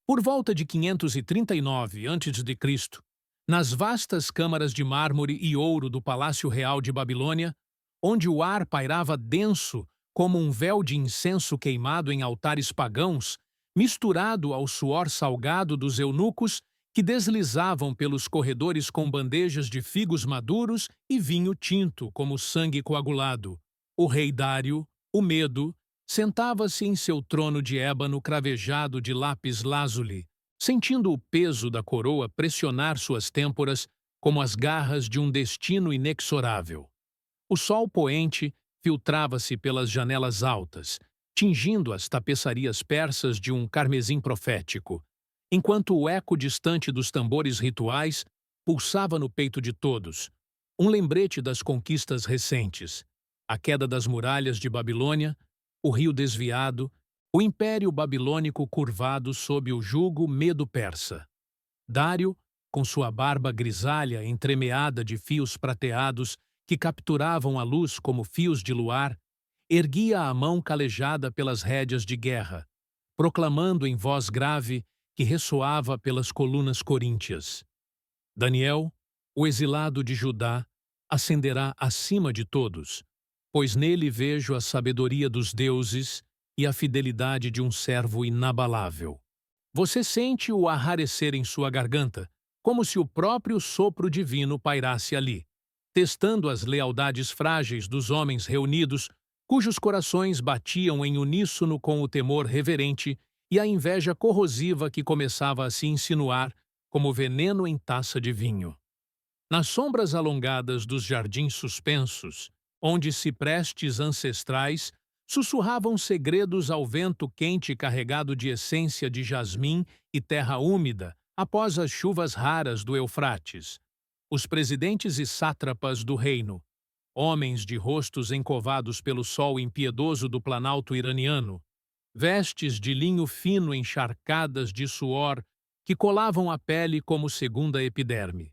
Por volta de 539 a.C., nas vastas câmaras de mármore e ouro do Palácio Real de Babilônia, onde o ar pairava denso como um véu de incenso queimado em altares pagãos, misturado ao suor salgado dos eunucos que deslizavam pelos corredores com bandejas de figos maduros e vinho tinto como sangue coagulado. O rei Dário, o Medo, sentava-se em seu trono de ébano cravejado de lápis-lazuli, sentindo o peso da coroa pressionar suas têmporas como as garras de um destino inexorável. O sol poente filtrava-se pelas janelas altas, tingindo as tapeçarias persas de um carmesim profético, enquanto o eco distante dos tambores rituais pulsava no peito de todos, um lembrete das conquistas recentes, a queda das muralhas de Babilônia, o rio desviado, o império babilônico curvado sob o jugo medo-persa. Dário, com sua barba grisalha entremeada de fios prateados que capturavam a luz como fios de luar, erguia a mão calejada pelas rédeas de guerra, proclamando em voz grave que ressoava pelas colunas coríntias. Daniel, o exilado de Judá, ascenderá acima de todos, pois nele vejo a sabedoria dos deuses e a fidelidade de um servo inabalável. Você sente o arrarecer em sua garganta, como se o próprio sopro divino pairasse ali, testando as lealdades frágeis dos homens reunidos, cujos corações batiam em uníssono com o temor reverente e a inveja corrosiva que começava a se insinuar como veneno em taça de vinho. Nas sombras alongadas dos jardins suspensos, onde ciprestes ancestrais sussurravam segredos ao vento quente carregado de essência de jasmim e terra úmida após as chuvas raras do Eufrates, os presidentes e sátrapas do reino, homens de rostos encovados pelo sol impiedoso do planalto iraniano, vestes de linho fino encharcadas de suor que colavam a pele como segunda epiderme.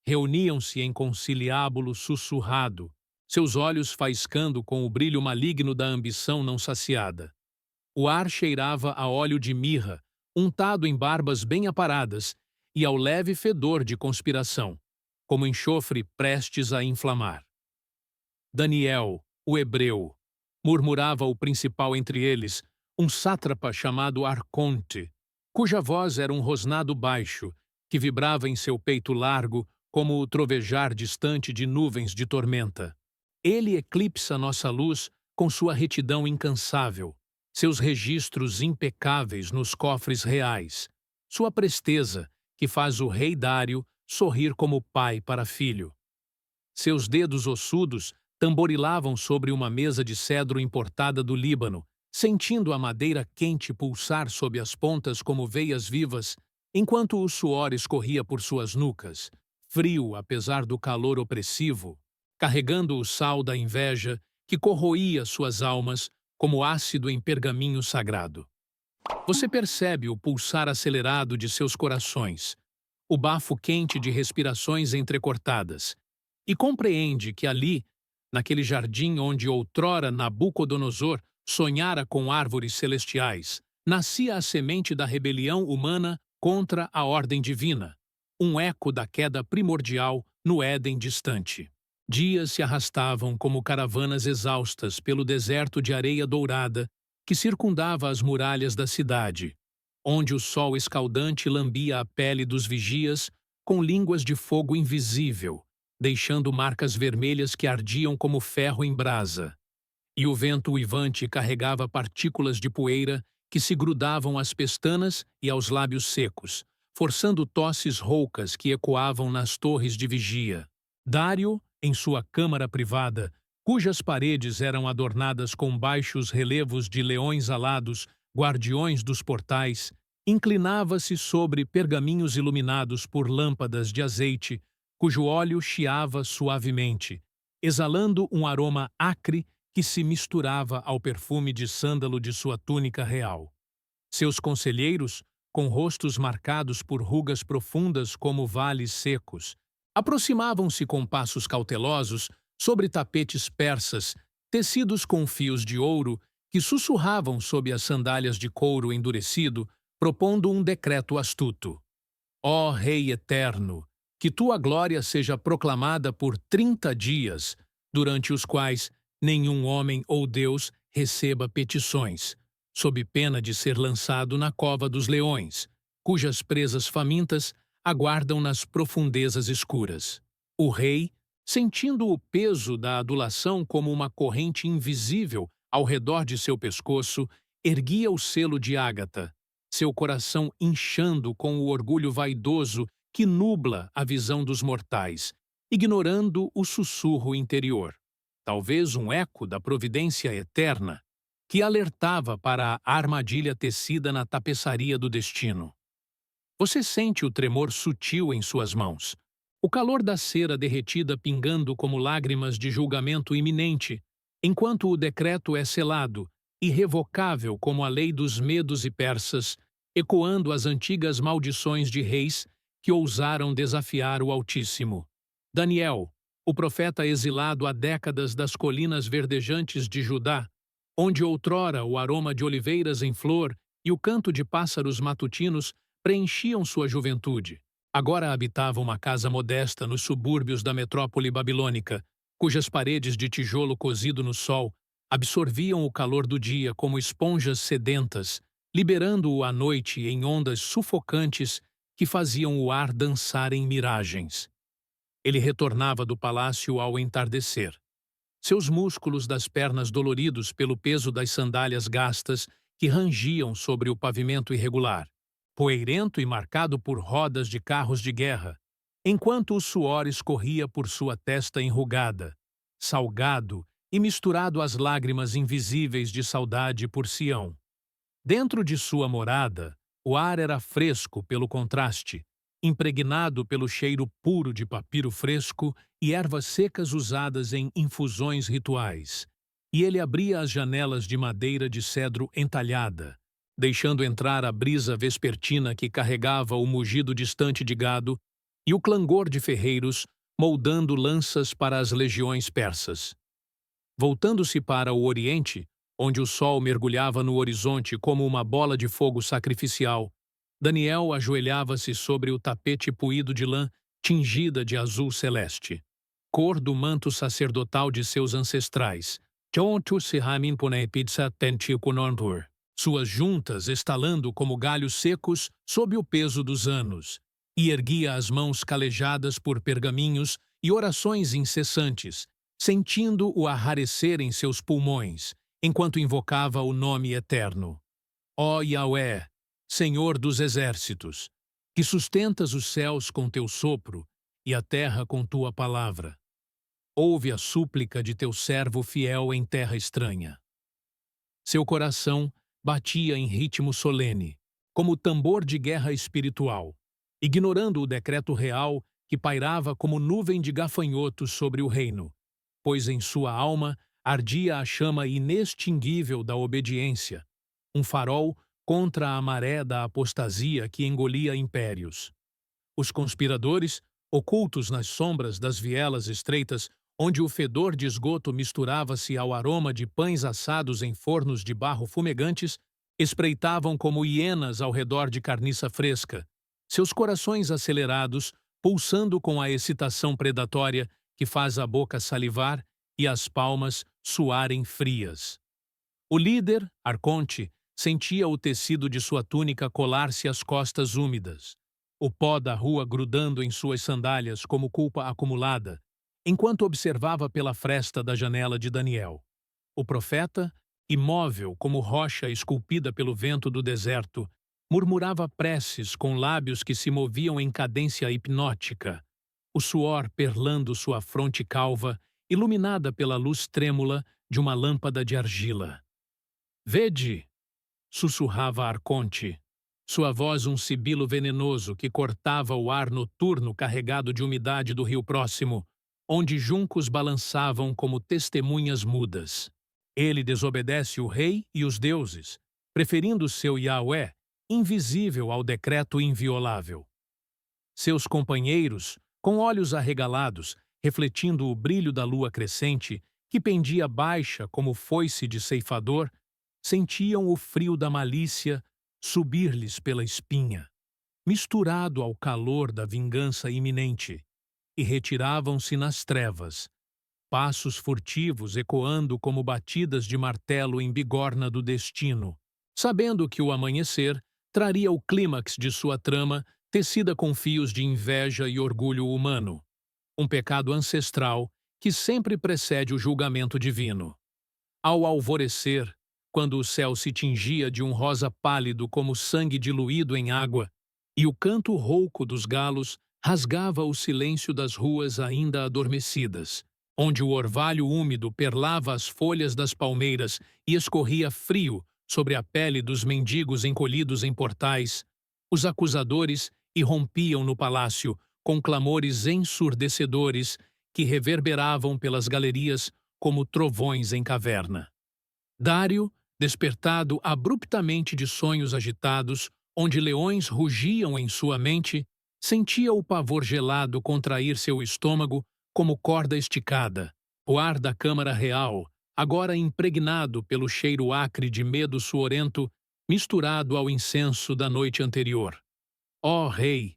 Reuniam-se em conciliábulo sussurrado, seus olhos faiscando com o brilho maligno da ambição não saciada. O ar cheirava a óleo de mirra, untado em barbas bem aparadas, e ao leve fedor de conspiração, como enxofre prestes a inflamar. Daniel, o hebreu, murmurava o principal entre eles, um sátrapa chamado Arconte, cuja voz era um rosnado baixo, que vibrava em seu peito largo como o trovejar distante de nuvens de tormenta. Ele eclipsa nossa luz com sua retidão incansável, seus registros impecáveis nos cofres reais, sua presteza, que faz o rei Dário sorrir como pai para filho. Seus dedos ossudos tamborilavam sobre uma mesa de cedro importada do Líbano, sentindo a madeira quente pulsar sob as pontas como veias vivas, enquanto o suor escorria por suas nucas, frio apesar do calor opressivo, carregando o sal da inveja que corroía suas almas como ácido em pergaminho sagrado. Você percebe o pulsar acelerado de seus corações, o bafo quente de respirações entrecortadas, e compreende que ali, naquele jardim onde outrora Nabucodonosor sonhara com árvores celestiais, nascia a semente da rebelião humana contra a ordem divina, um eco da queda primordial no Éden distante. Dias se arrastavam como caravanas exaustas pelo deserto de areia dourada que circundava as muralhas da cidade, onde o sol escaldante lambia a pele dos vigias com línguas de fogo invisível, deixando marcas vermelhas que ardiam como ferro em brasa. E o vento uivante carregava partículas de poeira que se grudavam às pestanas e aos lábios secos, forçando tosses roucas que ecoavam nas torres de vigia. Dário, em sua câmara privada, cujas paredes eram adornadas com baixos relevos de leões alados, guardiões dos portais, inclinava-se sobre pergaminhos iluminados por lâmpadas de azeite, cujo óleo chiava suavemente, exalando um aroma acre que se misturava ao perfume de sândalo de sua túnica real. Seus conselheiros, com rostos marcados por rugas profundas como vales secos, aproximavam-se com passos cautelosos sobre tapetes persas, tecidos com fios de ouro, que sussurravam sob as sandálias de couro endurecido, propondo um decreto astuto. Ó Rei eterno, que tua glória seja proclamada por 30 dias, durante os quais nenhum homem ou Deus receba petições, sob pena de ser lançado na cova dos leões, cujas presas famintas aguardam nas profundezas escuras. O rei, sentindo o peso da adulação como uma corrente invisível ao redor de seu pescoço, erguia o selo de ágata, seu coração inchando com o orgulho vaidoso que nubla a visão dos mortais, ignorando o sussurro interior, talvez um eco da providência eterna, que alertava para a armadilha tecida na tapeçaria do destino. Você sente o tremor sutil em suas mãos, o calor da cera derretida pingando como lágrimas de julgamento iminente, enquanto o decreto é selado, irrevogável como a lei dos medos e persas, ecoando as antigas maldições de reis que ousaram desafiar o Altíssimo. Daniel, o profeta exilado há décadas das colinas verdejantes de Judá, onde outrora o aroma de oliveiras em flor e o canto de pássaros matutinos preenchiam sua juventude, agora habitava uma casa modesta nos subúrbios da metrópole babilônica, cujas paredes de tijolo cozido no sol absorviam o calor do dia como esponjas sedentas, liberando-o à noite em ondas sufocantes que faziam o ar dançar em miragens. Ele retornava do palácio ao entardecer. Seus músculos das pernas doloridos pelo peso das sandálias gastas que rangiam sobre o pavimento irregular, poeirento e marcado por rodas de carros de guerra, enquanto o suor escorria por sua testa enrugada, salgado e misturado às lágrimas invisíveis de saudade por Sião. Dentro de sua morada, o ar era fresco pelo contraste, impregnado pelo cheiro puro de papiro fresco e ervas secas usadas em infusões rituais, e ele abria as janelas de madeira de cedro entalhada, deixando entrar a brisa vespertina que carregava o mugido distante de gado e o clangor de ferreiros moldando lanças para as legiões persas. Voltando-se para o oriente, onde o sol mergulhava no horizonte como uma bola de fogo sacrificial, Daniel ajoelhava-se sobre o tapete puído de lã tingida de azul celeste, cor do manto sacerdotal de seus ancestrais, suas juntas estalando como galhos secos sob o peso dos anos, e erguia as mãos calejadas por pergaminhos e orações incessantes, sentindo o arrarecer em seus pulmões, enquanto invocava o nome eterno. Ó Yahweh, Senhor dos exércitos, que sustentas os céus com teu sopro e a terra com tua palavra. Ouve a súplica de teu servo fiel em terra estranha. Seu coração batia em ritmo solene, como tambor de guerra espiritual, ignorando o decreto real que pairava como nuvem de gafanhotos sobre o reino, pois em sua alma ardia a chama inextinguível da obediência, um farol contra a maré da apostasia que engolia impérios. Os conspiradores, ocultos nas sombras das vielas estreitas, onde o fedor de esgoto misturava-se ao aroma de pães assados em fornos de barro fumegantes, espreitavam como hienas ao redor de carniça fresca, seus corações acelerados, pulsando com a excitação predatória que faz a boca salivar e as palmas suarem frias. O líder, Arconte, sentia o tecido de sua túnica colar-se às costas úmidas, o pó da rua grudando em suas sandálias como culpa acumulada, enquanto observava pela fresta da janela de Daniel. O profeta, imóvel como rocha esculpida pelo vento do deserto, murmurava preces com lábios que se moviam em cadência hipnótica, o suor perlando sua fronte calva, iluminada pela luz trêmula de uma lâmpada de argila. Vede, sussurrava Arconte, sua voz um sibilo venenoso que cortava o ar noturno carregado de umidade do rio próximo, onde juncos balançavam como testemunhas mudas. Ele desobedece o rei e os deuses, preferindo seu Yahweh, invisível ao decreto inviolável. Seus companheiros, com olhos arregalados, refletindo o brilho da lua crescente, que pendia baixa como foice de ceifador, sentiam o frio da malícia subir-lhes pela espinha, misturado ao calor da vingança iminente, e retiravam-se nas trevas, passos furtivos ecoando como batidas de martelo em bigorna do destino, sabendo que o amanhecer traria o clímax de sua trama tecida com fios de inveja e orgulho humano, um pecado ancestral que sempre precede o julgamento divino. Ao alvorecer, quando o céu se tingia de um rosa pálido como sangue diluído em água, e o canto rouco dos galos rasgava o silêncio das ruas ainda adormecidas, onde o orvalho úmido perlava as folhas das palmeiras e escorria frio sobre a pele dos mendigos encolhidos em portais, os acusadores irrompiam no palácio com clamores ensurdecedores que reverberavam pelas galerias como trovões em caverna. Dário, despertado abruptamente de sonhos agitados, onde leões rugiam em sua mente, sentia o pavor gelado contrair seu estômago como corda esticada. O ar da Câmara Real, agora impregnado pelo cheiro acre de medo suorento, misturado ao incenso da noite anterior. Ó Rei,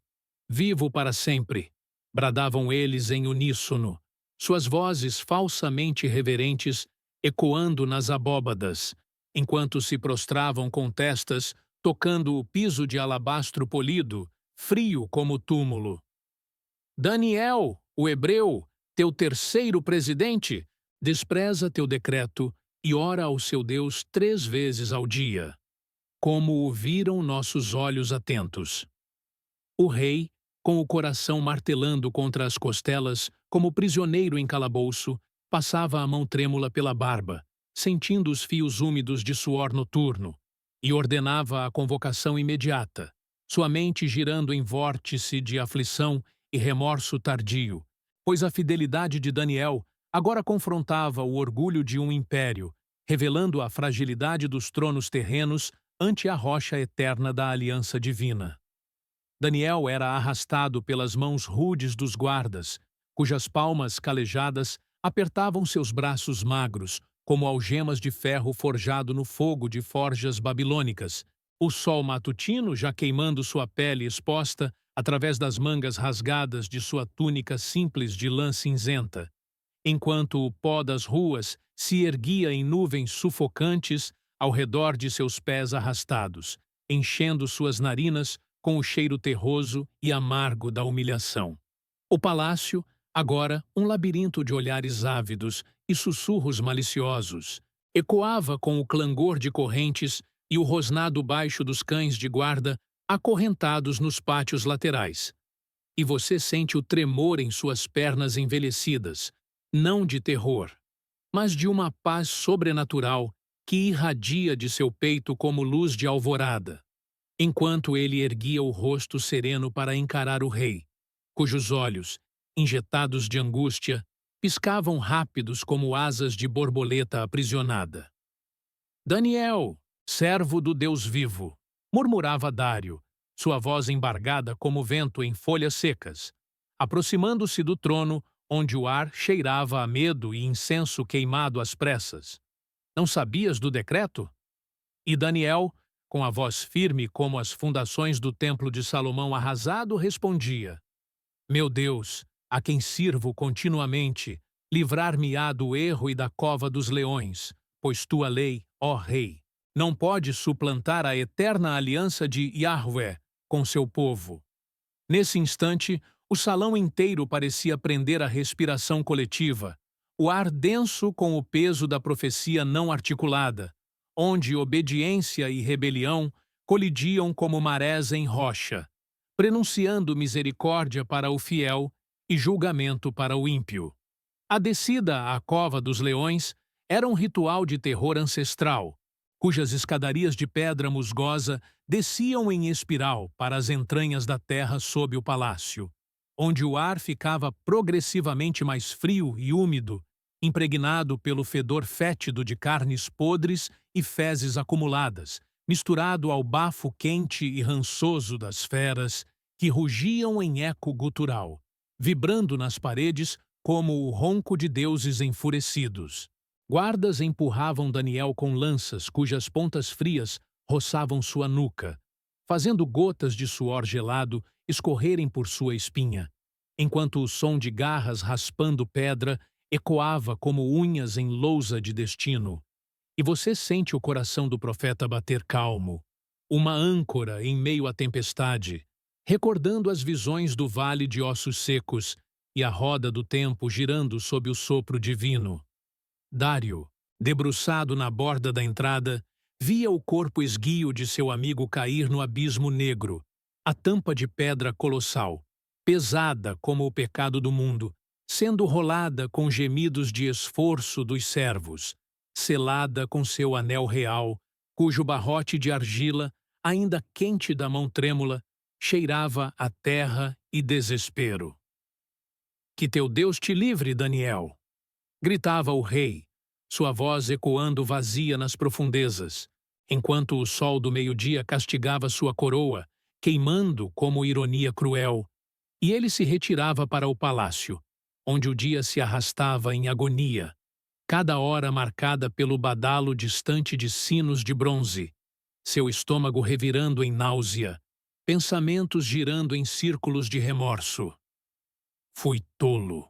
vivo para sempre! Bradavam eles em uníssono, suas vozes falsamente reverentes ecoando nas abóbadas, enquanto se prostravam com testas, tocando o piso de alabastro polido, frio como túmulo. Daniel, o hebreu, teu terceiro presidente, despreza teu decreto e ora ao seu Deus 3 vezes ao dia, como o viram nossos olhos atentos. O rei, com o coração martelando contra as costelas, como prisioneiro em calabouço, passava a mão trêmula pela barba, sentindo os fios úmidos de suor noturno, e ordenava a convocação imediata, sua mente girando em vórtice de aflição e remorso tardio, pois a fidelidade de Daniel agora confrontava o orgulho de um império, revelando a fragilidade dos tronos terrenos ante a rocha eterna da aliança divina. Daniel era arrastado pelas mãos rudes dos guardas, cujas palmas calejadas apertavam seus braços magros, como algemas de ferro forjado no fogo de forjas babilônicas, o sol matutino já queimando sua pele exposta através das mangas rasgadas de sua túnica simples de lã cinzenta, enquanto o pó das ruas se erguia em nuvens sufocantes ao redor de seus pés arrastados, enchendo suas narinas com o cheiro terroso e amargo da humilhação. O palácio, agora um labirinto de olhares ávidos e sussurros maliciosos, ecoava com o clangor de correntes e o rosnado baixo dos cães de guarda acorrentados nos pátios laterais. E você sente o tremor em suas pernas envelhecidas, não de terror, mas de uma paz sobrenatural que irradia de seu peito como luz de alvorada, enquanto ele erguia o rosto sereno para encarar o rei, cujos olhos, injetados de angústia, piscavam rápidos como asas de borboleta aprisionada. Daniel, servo do Deus vivo, murmurava Dário, sua voz embargada como vento em folhas secas, aproximando-se do trono onde o ar cheirava a medo e incenso queimado às pressas. Não sabias do decreto? E Daniel, com a voz firme como as fundações do templo de Salomão arrasado, respondia: Meu Deus, a quem sirvo continuamente, livrar-me-á do erro e da cova dos leões, pois tua lei, ó Rei, não pode suplantar a eterna aliança de Yahvé com seu povo. Nesse instante, o salão inteiro parecia prender a respiração coletiva, o ar denso com o peso da profecia não articulada, onde obediência e rebelião colidiam como marés em rocha, prenunciando misericórdia para o fiel e julgamento para o ímpio. A descida à cova dos leões era um ritual de terror ancestral, cujas escadarias de pedra musgosa desciam em espiral para as entranhas da terra sob o palácio, onde o ar ficava progressivamente mais frio e úmido, impregnado pelo fedor fétido de carnes podres e fezes acumuladas, misturado ao bafo quente e rançoso das feras que rugiam em eco gutural, vibrando nas paredes como o ronco de deuses enfurecidos. Guardas empurravam Daniel com lanças cujas pontas frias roçavam sua nuca, fazendo gotas de suor gelado escorrerem por sua espinha, enquanto o som de garras raspando pedra ecoava como unhas em lousa de destino. E você sente o coração do profeta bater calmo, uma âncora em meio à tempestade, recordando as visões do vale de ossos secos e a roda do tempo girando sob o sopro divino. Dário, debruçado na borda da entrada, via o corpo esguio de seu amigo cair no abismo negro, a tampa de pedra colossal, pesada como o pecado do mundo, sendo rolada com gemidos de esforço dos servos, selada com seu anel real, cujo barrote de argila, ainda quente da mão trêmula, cheirava a terra e desespero. Que teu Deus te livre, Daniel! Gritava o rei, sua voz ecoando vazia nas profundezas, enquanto o sol do meio-dia castigava sua coroa, queimando como ironia cruel, e ele se retirava para o palácio, onde o dia se arrastava em agonia, cada hora marcada pelo badalo distante de sinos de bronze, seu estômago revirando em náusea, pensamentos girando em círculos de remorso. Fui tolo,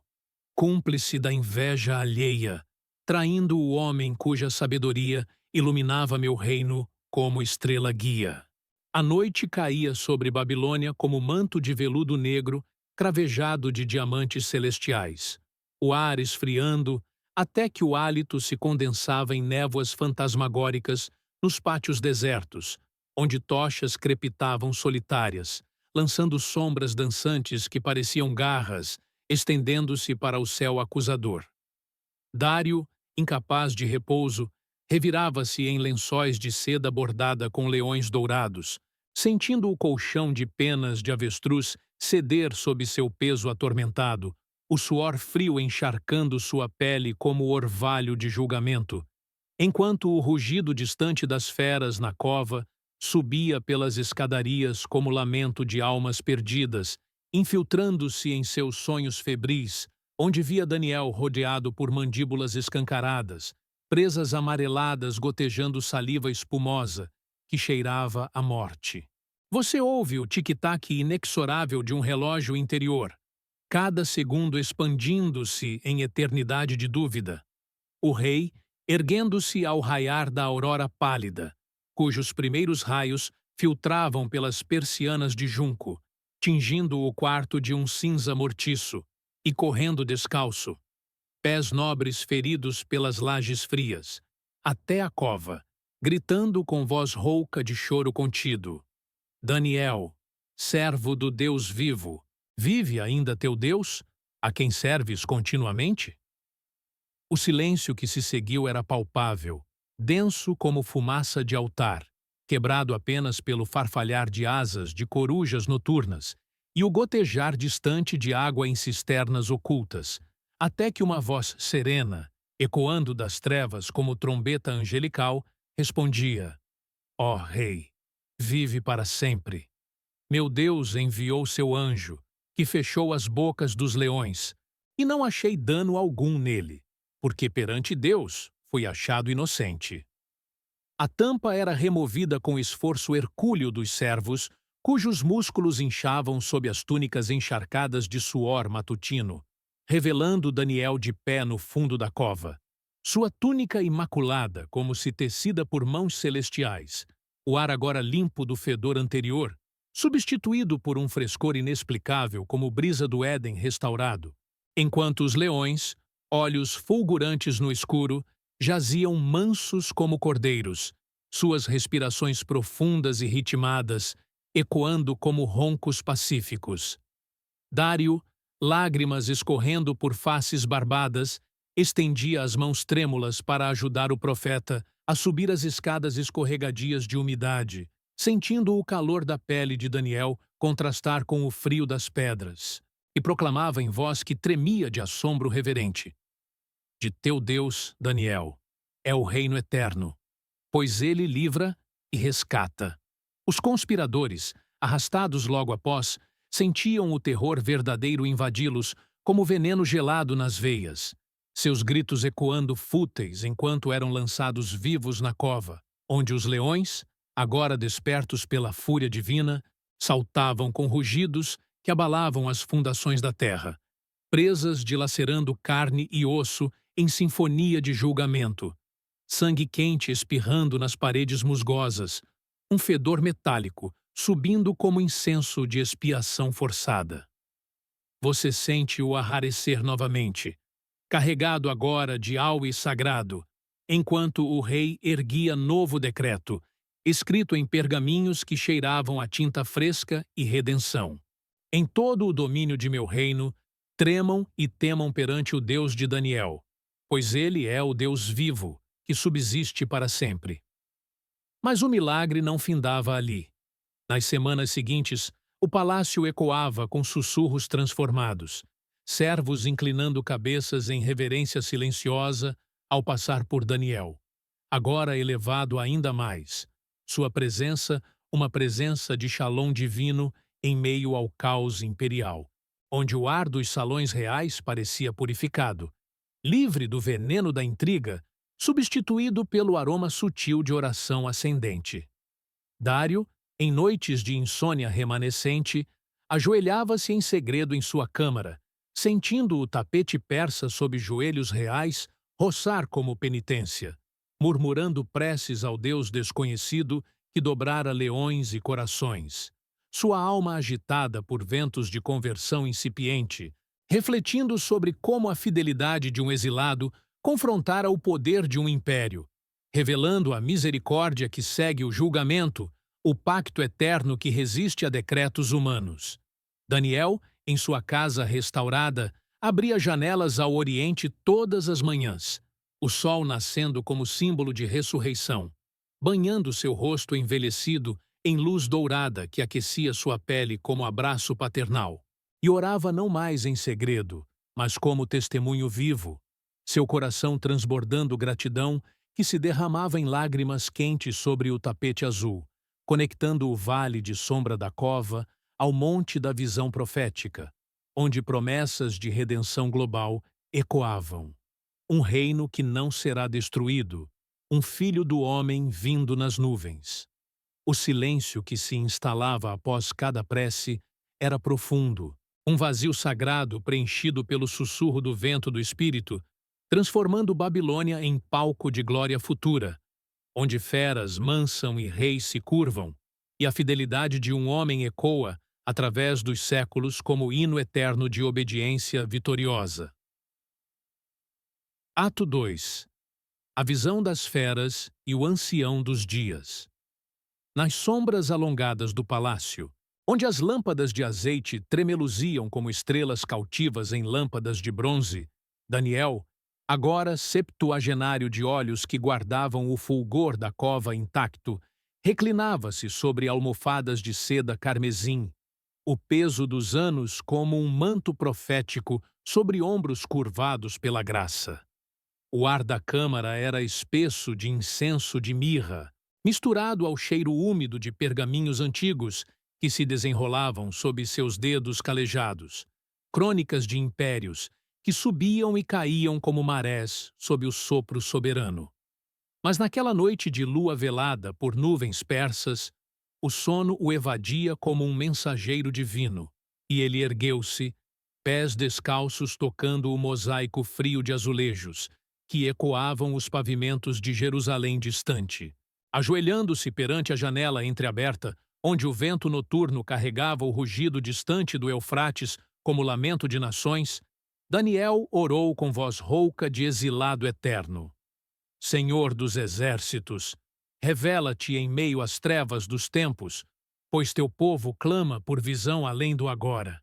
cúmplice da inveja alheia, traindo o homem cuja sabedoria iluminava meu reino como estrela guia. A noite caía sobre Babilônia como manto de veludo negro, cravejado de diamantes celestiais. O ar esfriando, até que o hálito se condensava em névoas fantasmagóricas nos pátios desertos, onde tochas crepitavam solitárias, lançando sombras dançantes que pareciam garras, estendendo-se para o céu acusador. Dário, incapaz de repouso, revirava-se em lençóis de seda bordada com leões dourados, sentindo o colchão de penas de avestruz ceder sob seu peso atormentado, o suor frio encharcando sua pele como orvalho de julgamento, enquanto o rugido distante das feras na cova subia pelas escadarias como lamento de almas perdidas, infiltrando-se em seus sonhos febris, onde via Daniel rodeado por mandíbulas escancaradas, presas amareladas gotejando saliva espumosa, que cheirava a morte. Você ouve o tic-tac inexorável de um relógio interior, cada segundo expandindo-se em eternidade de dúvida. O rei, erguendo-se ao raiar da aurora pálida, cujos primeiros raios filtravam pelas persianas de junco, tingindo o quarto de um cinza mortiço, e correndo descalço, pés nobres feridos pelas lajes frias, até a cova, gritando com voz rouca de choro contido: Daniel, servo do Deus vivo, vive ainda teu Deus, a quem serves continuamente? O silêncio que se seguiu era palpável, denso como fumaça de altar, quebrado apenas pelo farfalhar de asas de corujas noturnas e o gotejar distante de água em cisternas ocultas, até que uma voz serena, ecoando das trevas como trombeta angelical, respondia: Ó Rei, vive para sempre. Meu Deus enviou seu anjo, que fechou as bocas dos leões, e não achei dano algum nele, porque perante Deus fui achado inocente. A tampa era removida com esforço hercúleo dos servos, cujos músculos inchavam sob as túnicas encharcadas de suor matutino, revelando Daniel de pé no fundo da cova. Sua túnica imaculada, como se tecida por mãos celestiais, o ar agora limpo do fedor anterior, substituído por um frescor inexplicável como brisa do Éden restaurado, enquanto os leões, olhos fulgurantes no escuro, jaziam mansos como cordeiros, suas respirações profundas e ritmadas, ecoando como roncos pacíficos. Dário, lágrimas escorrendo por faces barbadas, estendia as mãos trêmulas para ajudar o profeta a subir as escadas escorregadias de umidade, sentindo o calor da pele de Daniel contrastar com o frio das pedras, e proclamava em voz que tremia de assombro reverente: De teu Deus, Daniel, é o reino eterno, pois ele livra e rescata. Os conspiradores, arrastados logo após, sentiam o terror verdadeiro invadi-los como veneno gelado nas veias, seus gritos ecoando fúteis enquanto eram lançados vivos na cova, onde os leões, agora despertos pela fúria divina, saltavam com rugidos que abalavam as fundações da terra, presas dilacerando carne e osso em sinfonia de julgamento, sangue quente espirrando nas paredes musgosas, um fedor metálico subindo como incenso de expiação forçada. Você sente-o arrarecer novamente, carregado agora de auê sagrado, enquanto o rei erguia novo decreto, escrito em pergaminhos que cheiravam a tinta fresca e redenção. Em todo o domínio de meu reino, tremam e temam perante o Deus de Daniel, pois ele é o Deus vivo, que subsiste para sempre. Mas o milagre não findava ali. Nas semanas seguintes, o palácio ecoava com sussurros transformados, servos inclinando cabeças em reverência silenciosa ao passar por Daniel, agora elevado ainda mais. Sua presença, uma presença de Shalom divino em meio ao caos imperial, onde o ar dos salões reais parecia purificado, livre do veneno da intriga, substituído pelo aroma sutil de oração ascendente. Dário, em noites de insônia remanescente, ajoelhava-se em segredo em sua câmara, sentindo o tapete persa sob joelhos reais roçar como penitência, murmurando preces ao Deus desconhecido que dobrara leões e corações, sua alma agitada por ventos de conversão incipiente, refletindo sobre como a fidelidade de um exilado confrontara o poder de um império, revelando a misericórdia que segue o julgamento, o pacto eterno que resiste a decretos humanos. Daniel, em sua casa restaurada, abria janelas ao oriente todas as manhãs, o sol nascendo como símbolo de ressurreição, banhando seu rosto envelhecido em luz dourada que aquecia sua pele como abraço paternal, e orava não mais em segredo, mas como testemunho vivo, seu coração transbordando gratidão que se derramava em lágrimas quentes sobre o tapete azul, conectando o vale de sombra da cova ao monte da visão profética, onde promessas de redenção global ecoavam. Um reino que não será destruído, um filho do homem vindo nas nuvens. O silêncio que se instalava após cada prece era profundo, um vazio sagrado preenchido pelo sussurro do vento do Espírito, transformando Babilônia em palco de glória futura, onde feras mansam e reis se curvam, e a fidelidade de um homem ecoa, através dos séculos, como hino eterno de obediência vitoriosa. Ato 2. A visão das feras e o ancião dos dias. Nas sombras alongadas do palácio, onde as lâmpadas de azeite tremeluziam como estrelas cautivas em lâmpadas de bronze, Daniel, agora septuagenário de olhos que guardavam o fulgor da cova intacto, reclinava-se sobre almofadas de seda carmesim, o peso dos anos como um manto profético sobre ombros curvados pela graça. O ar da câmara era espesso de incenso de mirra, misturado ao cheiro úmido de pergaminhos antigos que se desenrolavam sob seus dedos calejados, crônicas de impérios que subiam e caíam como marés sob o sopro soberano. Mas naquela noite de lua velada por nuvens persas, o sono o evadia como um mensageiro divino, e ele ergueu-se, pés descalços tocando o mosaico frio de azulejos, que ecoavam os pavimentos de Jerusalém distante. Ajoelhando-se perante a janela entreaberta, onde o vento noturno carregava o rugido distante do Eufrates como lamento de nações, Daniel orou com voz rouca de exilado eterno. Senhor dos exércitos, revela-te em meio às trevas dos tempos, pois teu povo clama por visão além do agora.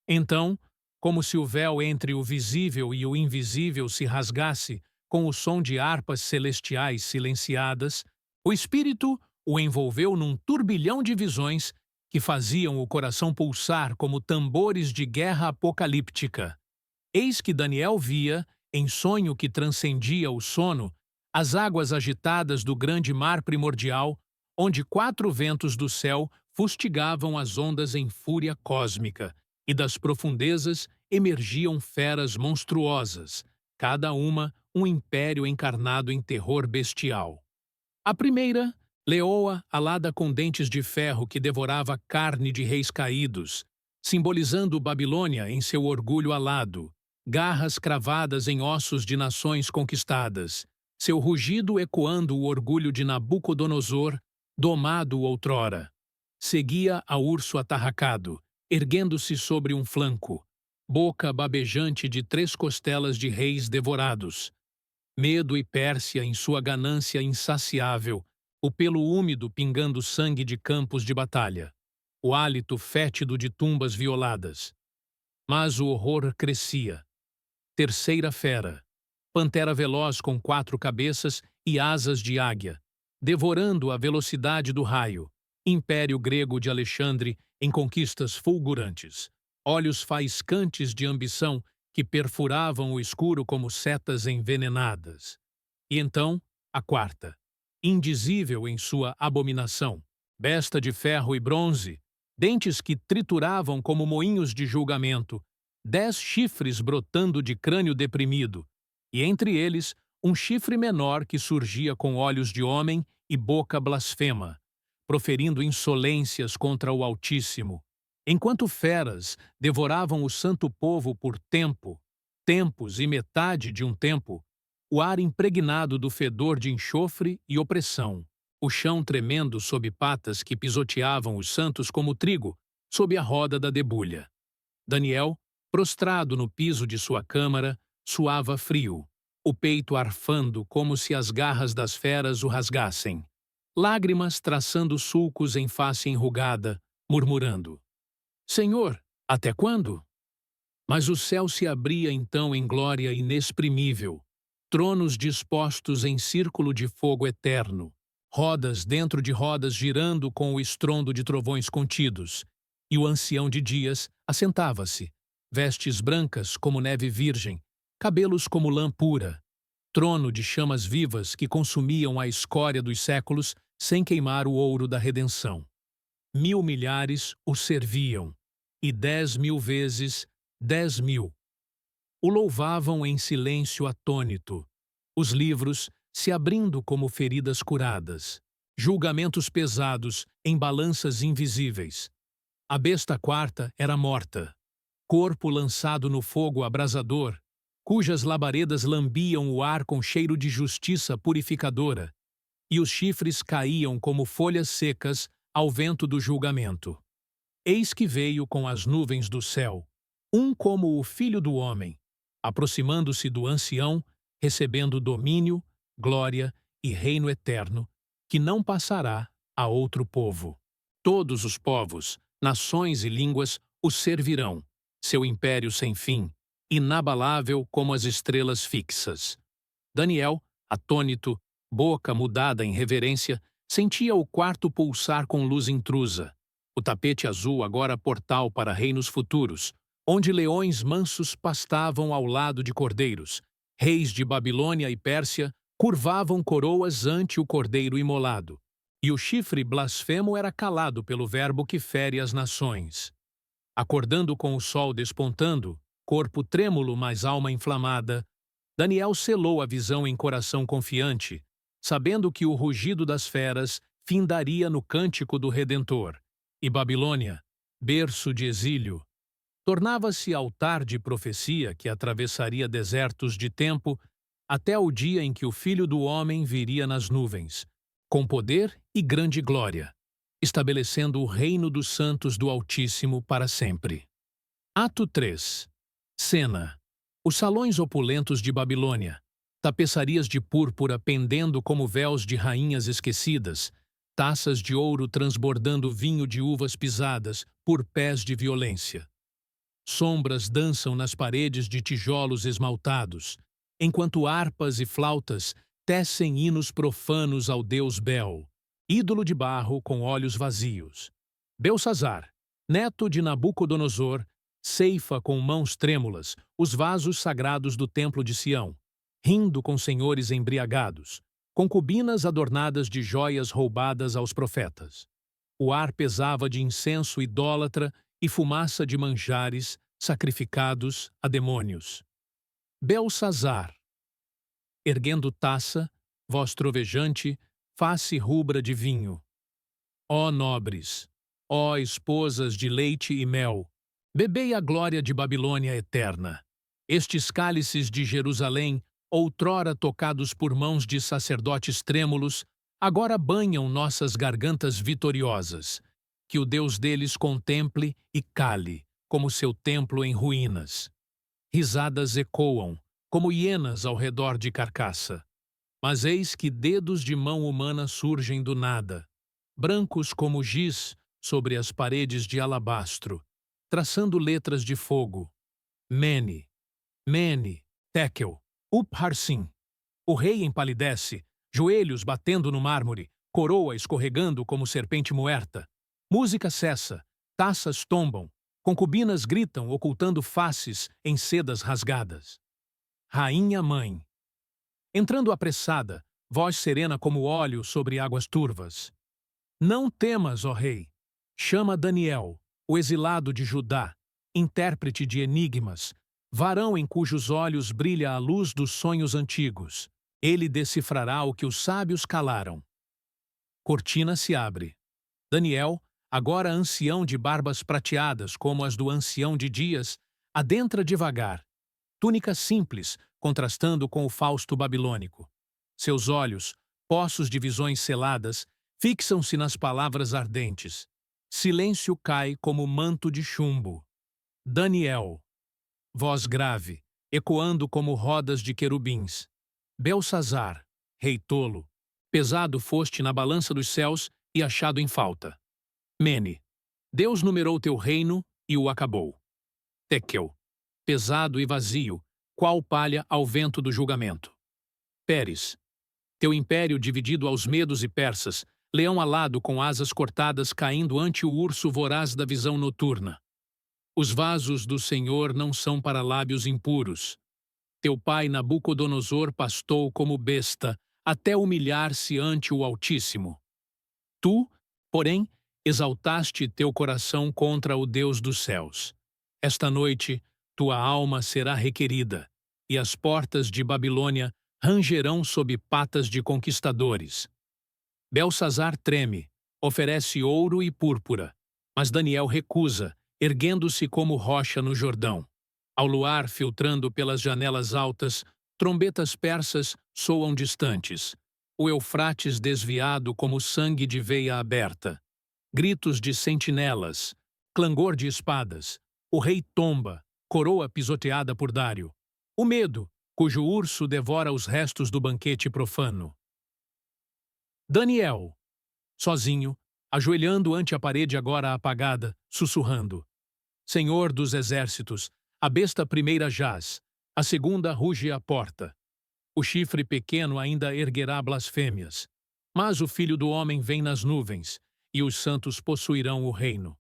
Então, como se o véu entre o visível e o invisível se rasgasse com o som de harpas celestiais silenciadas, o Espírito o envolveu num turbilhão de visões que faziam o coração pulsar como tambores de guerra apocalíptica. Eis que Daniel via, em sonho que transcendia o sono, as águas agitadas do grande mar primordial, onde 4 ventos do céu fustigavam as ondas em fúria cósmica, e das profundezas emergiam feras monstruosas, cada uma um império encarnado em terror bestial. A primeira, Leoa, alada com dentes de ferro que devorava carne de reis caídos, simbolizando Babilônia em seu orgulho alado, garras cravadas em ossos de nações conquistadas, seu rugido ecoando o orgulho de Nabucodonosor, domado outrora. Seguia a urso atarracado, erguendo-se sobre um flanco, boca babejante de 3 costelas de reis devorados. Medo e Pérsia em sua ganância insaciável, o pelo úmido pingando sangue de campos de batalha, o hálito fétido de tumbas violadas. Mas o horror crescia. Terceira fera, pantera veloz com 4 cabeças e asas de águia, devorando a velocidade do raio, império grego de Alexandre em conquistas fulgurantes, olhos faiscantes de ambição que perfuravam o escuro como setas envenenadas. E então, a quarta, indizível em sua abominação, besta de ferro e bronze, dentes que trituravam como moinhos de julgamento, 10 chifres brotando de crânio deprimido, e entre eles um chifre menor que surgia com olhos de homem e boca blasfema, proferindo insolências contra o Altíssimo, enquanto feras devoravam o santo povo por tempos e metade de um tempo, o ar impregnado do fedor de enxofre e opressão, o chão tremendo sob patas que pisoteavam os santos como trigo, sob a roda da debulha. Daniel, prostrado no piso de sua câmara, suava frio, o peito arfando como se as garras das feras o rasgassem. Lágrimas traçando sulcos em face enrugada, murmurando: Senhor, até quando? Mas o céu se abria então em glória inexprimível, tronos dispostos em círculo de fogo eterno, rodas dentro de rodas girando com o estrondo de trovões contidos, e o ancião de dias assentava-se, vestes brancas como neve virgem, cabelos como lã pura, trono de chamas vivas que consumiam a escória dos séculos sem queimar o ouro da redenção. 1000 milhares o serviam, e 10.000 vezes 10.000. O louvavam em silêncio atônito, os livros se abrindo como feridas curadas, julgamentos pesados em balanças invisíveis. A besta quarta era morta, corpo lançado no fogo abrasador, cujas labaredas lambiam o ar com cheiro de justiça purificadora, e os chifres caíam como folhas secas ao vento do julgamento. Eis que veio com as nuvens do céu, um como o Filho do Homem, aproximando-se do ancião, recebendo domínio, glória e reino eterno, que não passará a outro povo. Todos os povos, nações e línguas o servirão, seu império sem fim, inabalável como as estrelas fixas. Daniel, atônito, boca mudada em reverência, sentia o quarto pulsar com luz intrusa. O tapete azul agora portal para reinos futuros, onde leões mansos pastavam ao lado de cordeiros, reis de Babilônia e Pérsia curvavam coroas ante o cordeiro imolado, e o chifre blasfemo era calado pelo verbo que fere as nações. Acordando com o sol despontando, corpo trêmulo mas alma inflamada, Daniel selou a visão em coração confiante, sabendo que o rugido das feras findaria no cântico do Redentor, e Babilônia, berço de exílio, tornava-se altar de profecia que atravessaria desertos de tempo até o dia em que o Filho do Homem viria nas nuvens, com poder e grande glória, estabelecendo o reino dos santos do Altíssimo para sempre. Ato 3. Cena. Os salões opulentos de Babilônia, tapeçarias de púrpura pendendo como véus de rainhas esquecidas, taças de ouro transbordando vinho de uvas pisadas por pés de violência. Sombras dançam nas paredes de tijolos esmaltados, enquanto harpas e flautas tecem hinos profanos ao deus Bel, ídolo de barro com olhos vazios. Belsazar, neto de Nabucodonosor, ceifa com mãos trêmulas os vasos sagrados do templo de Sião, rindo com senhores embriagados, concubinas adornadas de joias roubadas aos profetas. O ar pesava de incenso idólatra e fumaça de manjares sacrificados a demônios. Belsazar, erguendo taça, voz trovejante, face rubra de vinho. Ó nobres, ó esposas de leite e mel, bebei a glória de Babilônia eterna. Estes cálices de Jerusalém, outrora tocados por mãos de sacerdotes trêmulos, agora banham nossas gargantas vitoriosas. Que o Deus deles contemple e cale, como seu templo em ruínas. Risadas ecoam, como hienas ao redor de carcaça. Mas eis que dedos de mão humana surgem do nada, brancos como giz sobre as paredes de alabastro, traçando letras de fogo. Mene, Mene, Tekel, Upharsin. O rei empalidece, joelhos batendo no mármore, coroa escorregando como serpente muerta. Música cessa, taças tombam, concubinas gritam ocultando faces em sedas rasgadas. Rainha-mãe. Entrando apressada, voz serena como óleo sobre águas turvas. Não temas, ó rei. Chama Daniel, o exilado de Judá, intérprete de enigmas, varão em cujos olhos brilha a luz dos sonhos antigos. Ele decifrará o que os sábios calaram. Cortina se abre. Daniel, agora ancião de barbas prateadas como as do ancião de dias, adentra devagar. Túnica simples, contrastando com o fausto babilônico. Seus olhos, poços de visões seladas, fixam-se nas palavras ardentes. Silêncio cai como manto de chumbo. Daniel. Voz grave, ecoando como rodas de querubins. Belsazar, rei tolo, pesado foste na balança dos céus e achado em falta. Mene. Deus numerou teu reino e o acabou. Tekel. Pesado e vazio, qual palha ao vento do julgamento. Pérez. Teu império dividido aos medos e persas, leão alado com asas cortadas caindo ante o urso voraz da visão noturna. Os vasos do Senhor não são para lábios impuros. Teu pai Nabucodonosor pastou como besta, até humilhar-se ante o Altíssimo. Tu, porém, exaltaste teu coração contra o Deus dos céus. Esta noite, tua alma será requerida, e as portas de Babilônia rangerão sob patas de conquistadores. Belsazar treme, oferece ouro e púrpura, mas Daniel recusa, erguendo-se como rocha no Jordão. Ao luar filtrando pelas janelas altas, trombetas persas soam distantes. O Eufrates desviado como sangue de veia aberta. Gritos de sentinelas, clangor de espadas. O rei tomba, coroa pisoteada por Dário. O medo, cujo urso devora os restos do banquete profano. Daniel, sozinho, ajoelhando ante a parede agora apagada, sussurrando. Senhor dos exércitos, a besta primeira jaz, a segunda ruge à porta. O chifre pequeno ainda erguerá blasfêmias. Mas o Filho do Homem vem nas nuvens, e os santos possuirão o reino.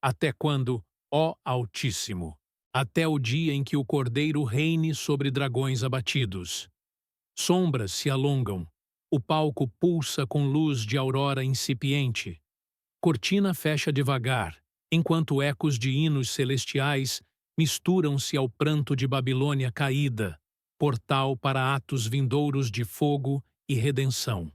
Até quando, ó Altíssimo? Até o dia em que o Cordeiro reine sobre dragões abatidos. Sombras se alongam, o palco pulsa com luz de aurora incipiente. Cortina fecha devagar, enquanto ecos de hinos celestiais misturam-se ao pranto de Babilônia caída, portal para atos vindouros de fogo e redenção.